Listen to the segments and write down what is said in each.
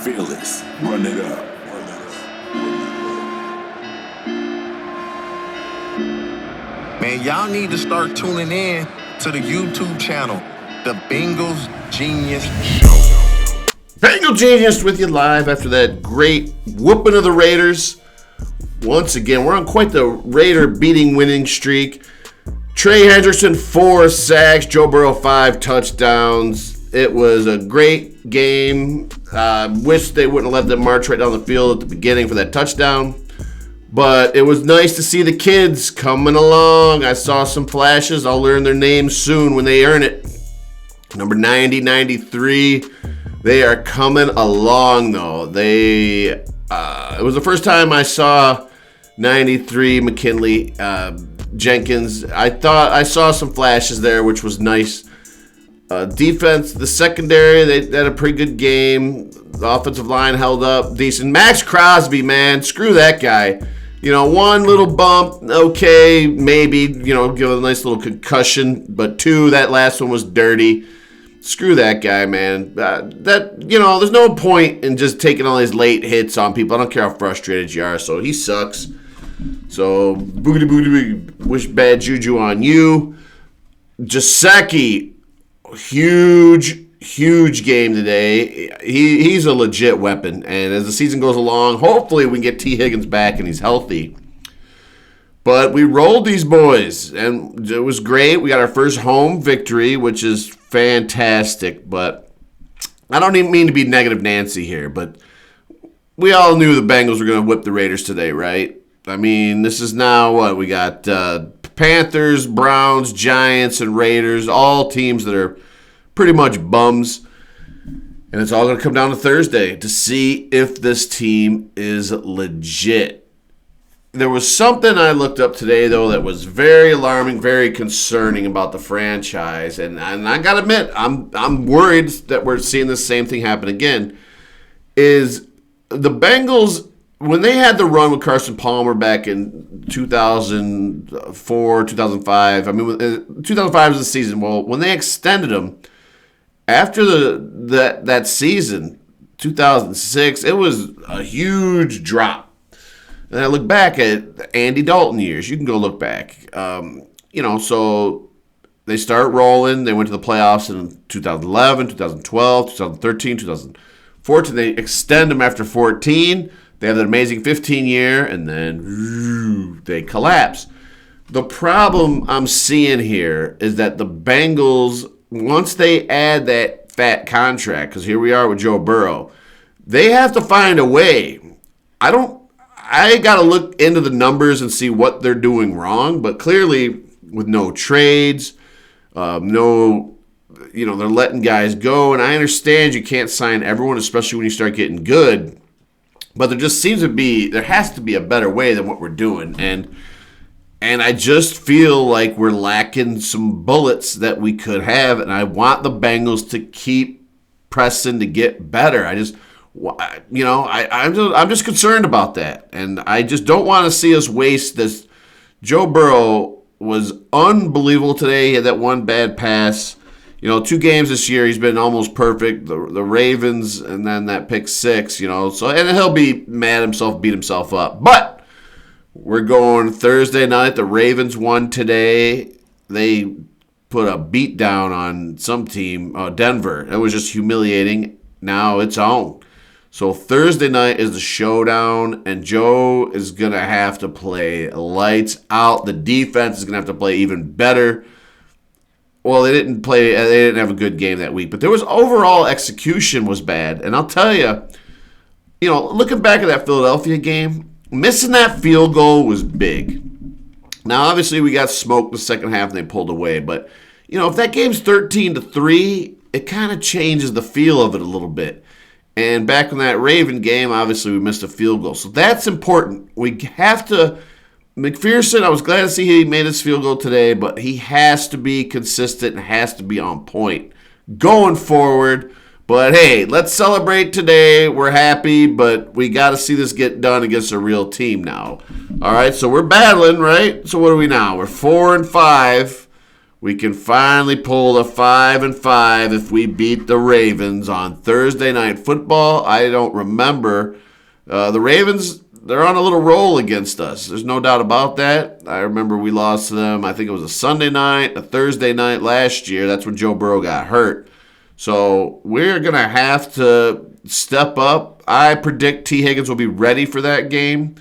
Fearless, run it up. Man, y'all need to start tuning in to the YouTube channel, The Bengals Genius Show. Bengal Genius with you live after that great whooping of the Raiders. Once again, we're on quite the Raider beating winning streak. Trey Hendrickson, 4 sacks. Joe Burrow, 5 touchdowns. It was a great game. Wish they wouldn't have let them march right down the field at the beginning for that touchdown. But it was nice to see the kids coming along. I saw some flashes. I'll learn their names soon when they earn it. Number 90, 93. They are coming along, though. It was the first time I saw 93 McKinley Jenkins. I thought I saw some flashes there, which was nice. Defense, the secondary, they had a pretty good game. The offensive line held up decent. Max Crosby, man, screw that guy. One little bump, okay, maybe, give it a nice little concussion. But 2, that last one was dirty. Screw that guy, man. There's no point in just taking all these late hits on people. I don't care how frustrated you are, so he sucks. So, boogity, wish bad juju on you. Jaceki, huge game today. He's a legit weapon, and as the season goes along, hopefully we can get T. Higgins back and he's healthy. But we rolled these boys, and it was great. We got our first home victory, which is fantastic. But I don't even mean to be negative Nancy here, but we all knew the Bengals were going to whip the Raiders today, right? I mean, this is now what? We got Panthers, Browns, Giants, and Raiders, all teams that are pretty much bums. And it's all going to come down to Thursday to see if this team is legit. There was something I looked up today, though, that was very alarming, very concerning about the franchise. And I got to admit, I'm worried that we're seeing the same thing happen again. Is the Bengals, when they had the run with Carson Palmer back in 2004, 2005, 2005 was the season. Well, when they extended him, after that season, 2006, it was a huge drop. And I look back at Andy Dalton years. You can go look back. So they start rolling. They went to the playoffs in 2011, 2012, 2013, 2014. They extend them after 14. They have that amazing 15-year, and then they collapse. The problem I'm seeing here is that the Bengals, once they add that fat contract, because here we are with Joe Burrow, they have to find a way. I got to look into the numbers and see what they're doing wrong, but clearly with no trades, they're letting guys go, and I understand you can't sign everyone, especially when you start getting good, but there has to be a better way than what we're doing, and I just feel like we're lacking some bullets that we could have, and I want the Bengals to keep pressing to get better. I'm just concerned about that, and I just don't want to see us waste this. Joe Burrow was unbelievable today. He had that one bad pass. 2 games this year, he's been almost perfect. The Ravens, and then that pick 6. So and he'll be mad himself, beat himself up. But we're going Thursday night. The Ravens won today. They put a beat down on some team, Denver. It was just humiliating. Now it's on. So Thursday night is the showdown, and Joe is going to have to play lights out. The defense is going to have to play even better. Well, they didn't have a good game that week, but there was overall execution was bad. And I'll tell you, looking back at that Philadelphia game, missing that field goal was big. Now, obviously, we got smoked the second half and they pulled away, but if that game's 13-3, it kind of changes the feel of it a little bit. And back in that Raven game, obviously we missed a field goal. So that's important. We have to – McPherson, I was glad to see he made his field goal today, but he has to be consistent and has to be on point going forward. But, hey, let's celebrate today. We're happy, but we got to see this get done against a real team now. All right, so we're battling, right? So what are we now? We're 4-5. we can finally pull the 5-5 if we beat the Ravens on Thursday Night Football. I don't remember. The Ravens, they're on a little roll against us. There's no doubt about that. I remember we lost to them, I think it was a Sunday night, a Thursday night last year. That's when Joe Burrow got hurt. So we're going to have to step up. I predict T. Higgins will be ready for that game.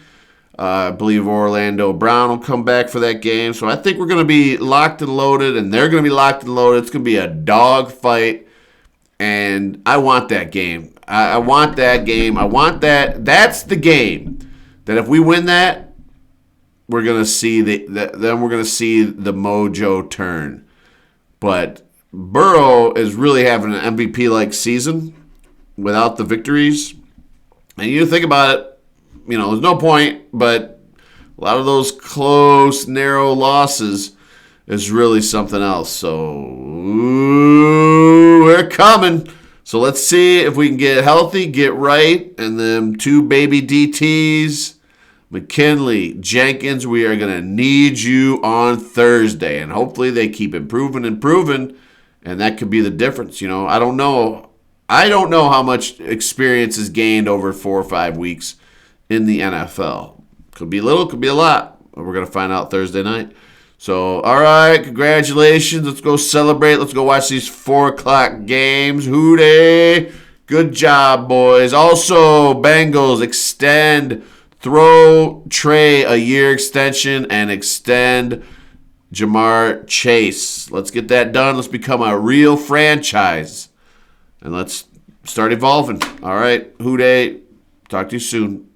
I believe Orlando Brown will come back for that game. So I think we're going to be locked and loaded, and they're going to be locked and loaded. It's going to be a dog fight, and I want that game. I want that game. I want that. That's the game that if we win that, we're going to see then we're going to see the mojo turn. But Burrow is really having an MVP-like season without the victories. And you think about it, there's no point, but a lot of those close, narrow losses is really something else. So, we're coming. So let's see if we can get healthy, get right, and then 2 baby DTs. McKinley, Jenkins, we are going to need you on Thursday. And hopefully they keep improving, and that could be the difference. I don't know. I don't know how much experience is gained over 4 or 5 weeks in the NFL. Could be little, could be a lot. We're going to find out Thursday night. So, all right, congratulations. Let's go celebrate. Let's go watch these 4 o'clock games. Hooday. Good job, boys. Also, Bengals throw Trey a year extension and extend Jamar Chase. Let's get that done. Let's become a real franchise. And let's start evolving. All right, hooday. Talk to you soon.